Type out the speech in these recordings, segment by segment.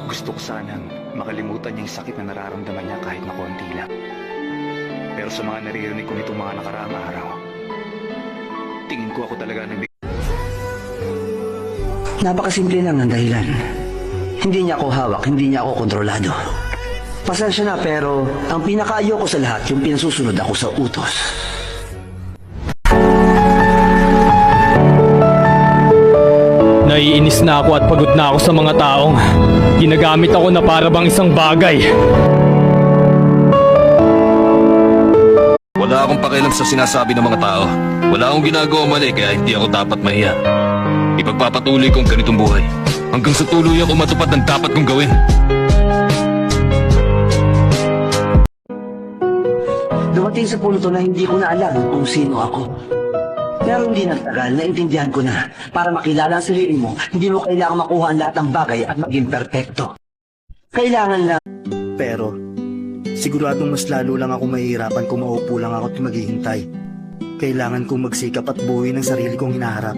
Gusto ko sanang makalimutan niya yung sakit na nararamdaman niya kahit na konti lang. Pero sa mga naririnig ko nitong mga nakaraang araw, tingin ko ako talaga nang... Napakasimple lang ang dahilan. Hindi niya ako hawak, hindi niya ako kontrolado. Pasensya na, pero ang pinakaayoko sa lahat, yung pinasusunod ako sa utos. Naiinis na ako at pagod na ako sa mga taong ginagamit ako na para bang isang bagay. Wala akong pakialam sa sinasabi ng mga tao. Wala akong ginagawa mali kaya hindi ako dapat mahiya. Ipagpapatuloy kong ganitong buhay hanggang sa tuluyan ko matupad ng dapat kong gawin. Dumating sa punto na hindi ko na alam kung sino ako. Pero hindi nagtagal, naintindihan ko na. Para makilala ang sarili mo, hindi mo kailangan makuha ang lahat ng bagay at maging perpekto. Kailangan lang. Pero, siguradong mas lalo lang ako mahihirapan kung maupo lang ako at maghihintay. Kailangan kong magsikap at buuin ang sarili kong hinaharap.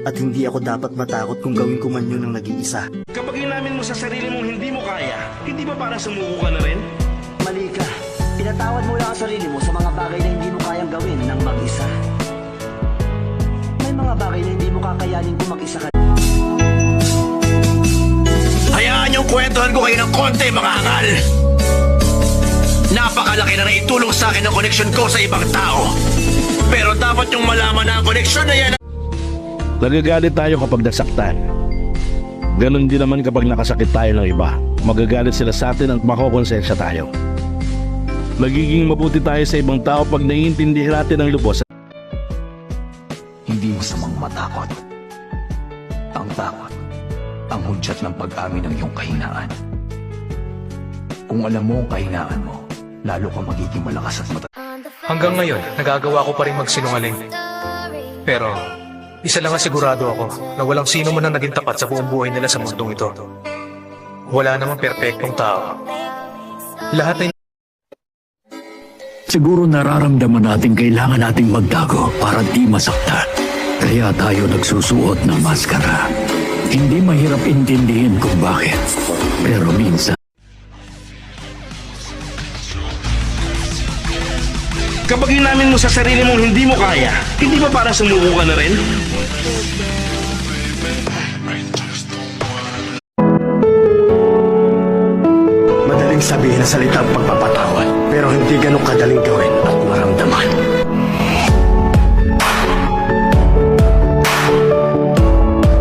At hindi ako dapat matakot kung gawin ko man yun ang nag-iisa. Kapag inamin mo sa sarili mong hindi mo kaya, hindi ba parang sumuko ka na rin? Mali ka. Pinatawad mo lang ang sarili mo sa mga bagay na hindi mo kayang gawin ng mag-isa. May mga bagay na hindi mo kakayanin kung mag-isa ka. Hayaan niyong kwentuhan ko kayo ng konti, mga angal! Napakalaki na naitulong sa akin ang koneksyon ko sa ibang tao. Pero dapat niyong malaman na ang koneksyon na yan... Nagagalit tayo kapag nasaktan. Ganon din naman kapag nakasakit tayo ng iba. Magagalit sila sa atin at makokonsensya tayo. Magiging mabuti tayo sa ibang tao pag naiintindihan natin ang lubos. Hindi masamang matakot. Ang takot, ang hudyat ng pag-amin ng iyong kahinaan. Kung alam mo ang kahinaan mo, lalo ka magiging malakas at Hanggang ngayon, nagagawa ko pa rin magsinungaling. Pero, isa lang ang sigurado ako na walang sino man ang naging tapat sa buong buhay nila sa mundong ito. Wala namang perpektong tao. Lahat ay... Siguro nararamdaman natin kailangan nating magtago para di masaktan. Kaya tayo nagsusuot ng maskara. Hindi mahirap intindihin kung bakit. Pero minsan... Kapag inamin mo sa sarili mong hindi mo kaya, hindi ba parang sumuko ka na rin? Madaling sabihin na salita ang pagpapatawad, pero hindi ganun kadaling gawin at maramdaman.